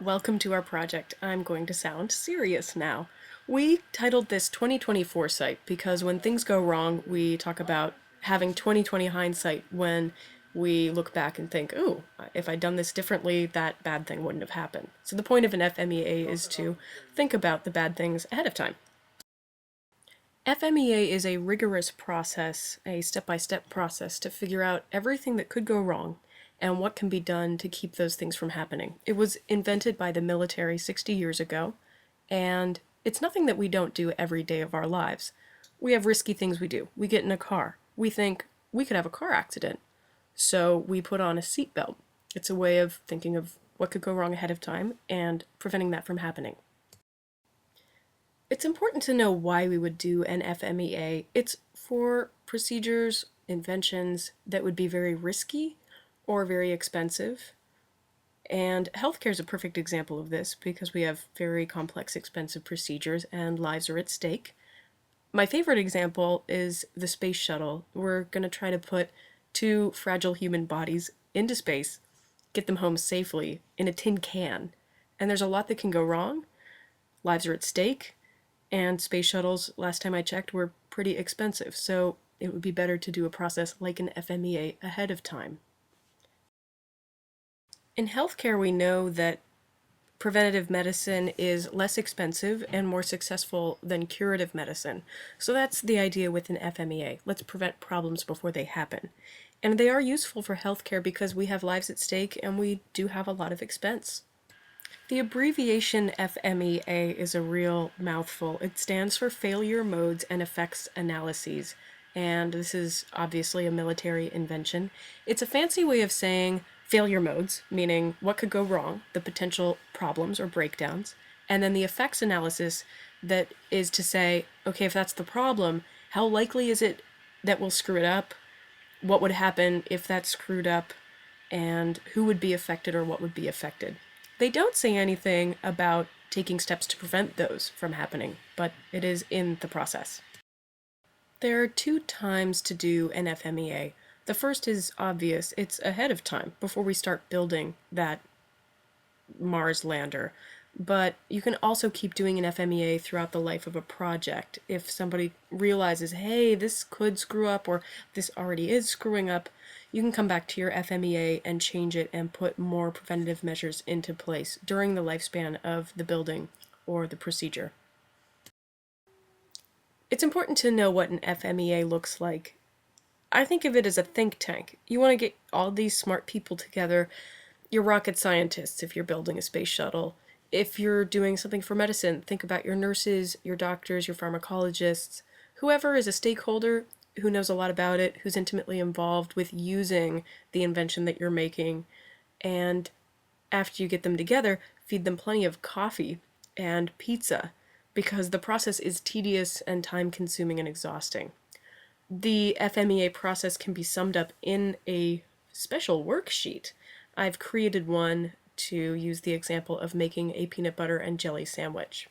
Welcome to our project. I'm going to sound serious now. We titled this 2020 Foresight because when things go wrong, we talk about having 2020 hindsight when we look back and think, ooh, if I'd done this differently, that bad thing wouldn't have happened. So the point of an FMEA is to think about the bad things ahead of time. FMEA is a rigorous process, a step-by-step process to figure out everything that could go wrong and what can be done to keep those things from happening. It was invented by the military 60 years ago, and it's nothing that we don't do every day of our lives. We have risky things we do. We get in a car. We think we could have a car accident, so we put on a seatbelt. It's a way of thinking of what could go wrong ahead of time and preventing that from happening. It's important to know why we would do an FMEA. It's for procedures, inventions that would be very risky or very expensive. And healthcare is a perfect example of this because we have very complex, expensive procedures and lives are at stake. My favorite example is the space shuttle. We're going to try to put two fragile human bodies into space, get them home safely in a tin can. And there's a lot that can go wrong. Lives are at stake. And space shuttles, last time I checked, were pretty expensive, so it would be better to do a process like an FMEA ahead of time. In healthcare, we know that preventative medicine is less expensive and more successful than curative medicine. So that's the idea with an FMEA. Let's prevent problems before they happen. And they are useful for healthcare because we have lives at stake and we do have a lot of expense. The abbreviation FMEA is a real mouthful. It stands for Failure Modes and Effects Analyses, and this is obviously a military invention. It's a fancy way of saying failure modes, meaning what could go wrong, the potential problems or breakdowns, and then the effects analysis that is to say, okay, if that's the problem, how likely is it that we'll screw it up? What would happen if that's screwed up? And who would be affected or what would be affected? They don't say anything about taking steps to prevent those from happening, but it is in the process. There are two times to do an FMEA. The first is obvious. It's ahead of time, before we start building that Mars lander. But you can also keep doing an FMEA throughout the life of a project. If somebody realizes, hey, this could screw up, or this already is screwing up, you can come back to your FMEA and change it and put more preventative measures into place during the lifespan of the building or the procedure. It's important to know what an FMEA looks like. I think of it as a think tank. You want to get all these smart people together. Your rocket scientists, if you're building a space shuttle. If you're doing something for medicine, think about your nurses, your doctors, your pharmacologists, whoever is a stakeholder who knows a lot about it, who's intimately involved with using the invention that you're making. And after you get them together, feed them plenty of coffee and pizza because the process is tedious and time-consuming and exhausting. The FMEA process can be summed up in a special worksheet. I've created one to use the example of making a peanut butter and jelly sandwich.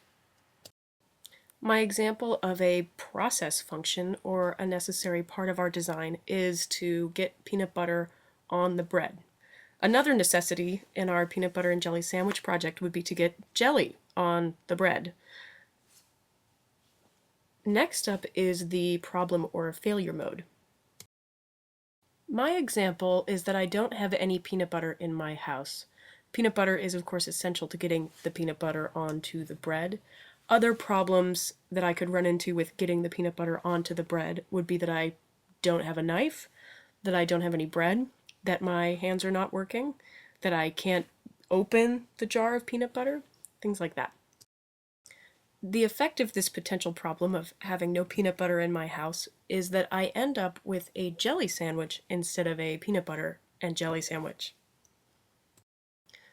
My example of a process function or a necessary part of our design is to get peanut butter on the bread. Another necessity in our peanut butter and jelly sandwich project would be to get jelly on the bread. Next up is the problem or failure mode. My example is that I don't have any peanut butter in my house. Peanut butter is, of course, essential to getting the peanut butter onto the bread. Other problems that I could run into with getting the peanut butter onto the bread would be that I don't have a knife, that I don't have any bread, that my hands are not working, that I can't open the jar of peanut butter, things like that. The effect of this potential problem of having no peanut butter in my house is that I end up with a jelly sandwich instead of a peanut butter and jelly sandwich.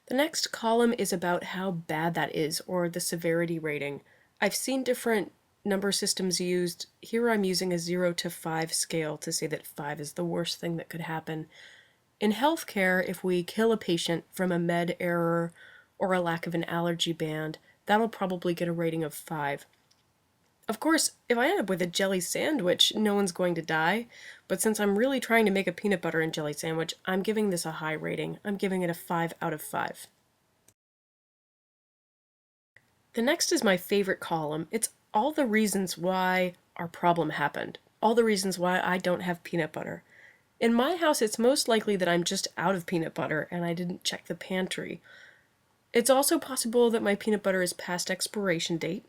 The next column is about how bad that is, or the severity rating. I've seen different number systems used. Here I'm using a 0 to 5 scale to say that 5 is the worst thing that could happen. In healthcare, if we kill a patient from a med error or a lack of an allergy band, that'll probably get a rating of 5. Of course, if I end up with a jelly sandwich, no one's going to die, but since I'm really trying to make a peanut butter and jelly sandwich, I'm giving this a high rating. I'm giving it a 5 out of 5. The next is my favorite column. It's all the reasons why our problem happened, all the reasons why I don't have peanut butter. In my house, it's most likely that I'm just out of peanut butter and I didn't check the pantry. It's also possible that my peanut butter is past expiration date.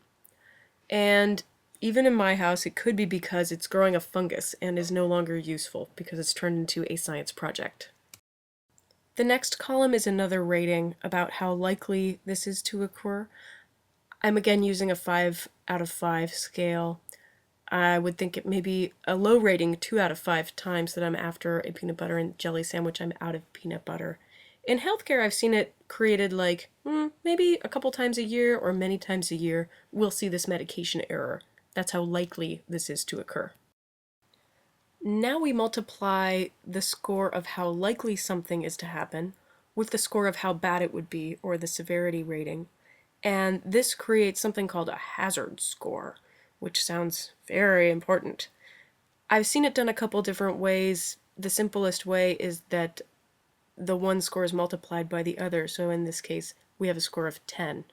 And even in my house, it could be because it's growing a fungus and is no longer useful because it's turned into a science project. The next column is another rating about how likely this is to occur. I'm again using a 5 out of 5 scale. I would think it may be a low rating 2 out of 5 times that I'm after a peanut butter and jelly sandwich, I'm out of peanut butter. In healthcare, I've seen it created like maybe a couple times a year or many times a year, we'll see this medication error. That's how likely this is to occur. Now we multiply the score of how likely something is to happen with the score of how bad it would be, or the severity rating. And this creates something called a hazard score, which sounds very important. I've seen it done a couple different ways. The simplest way is that the one score is multiplied by the other, so in this case, we have a score of 10.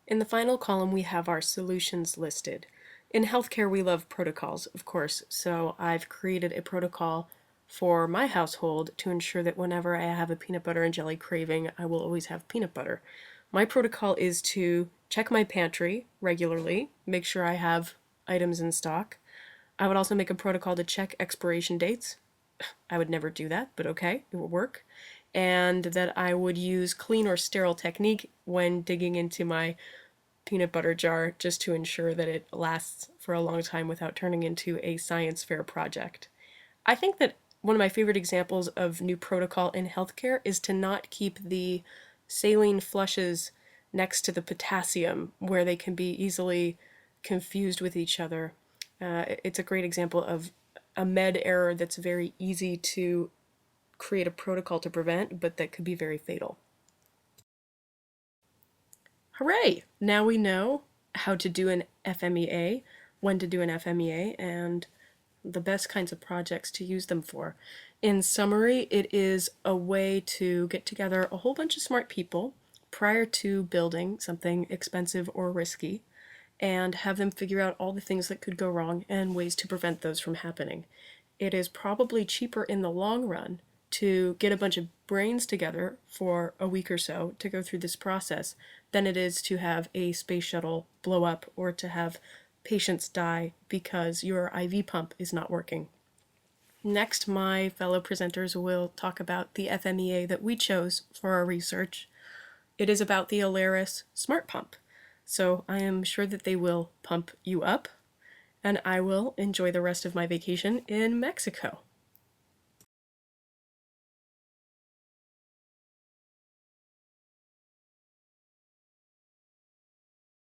In the final column, we have our solutions listed. In healthcare, we love protocols, of course, so I've created a protocol for my household to ensure that whenever I have a peanut butter and jelly craving, I will always have peanut butter. My protocol is to check my pantry regularly, make sure I have items in stock. I would also make a protocol to check expiration dates. I would never do that, but okay, it will work. And that I would use clean or sterile technique when digging into my peanut butter jar just to ensure that it lasts for a long time without turning into a science fair project. I think that one of my favorite examples of new protocol in healthcare is to not keep the saline flushes next to the potassium where they can be easily confused with each other. It's a great example of a med error that's very easy to create a protocol to prevent, but that could be very fatal. Hooray! Now we know how to do an FMEA, when to do an FMEA, and the best kinds of projects to use them for. In summary, it is a way to get together a whole bunch of smart people prior to building something expensive or risky and have them figure out all the things that could go wrong and ways to prevent those from happening. It is probably cheaper in the long run to get a bunch of brains together for a week or so to go through this process than it is to have a space shuttle blow up or to have patients die because your IV pump is not working. Next, my fellow presenters will talk about the FMEA that we chose for our research. It is about the Alaris Smart Pump. So I am sure that they will pump you up, and I will enjoy the rest of my vacation in Mexico.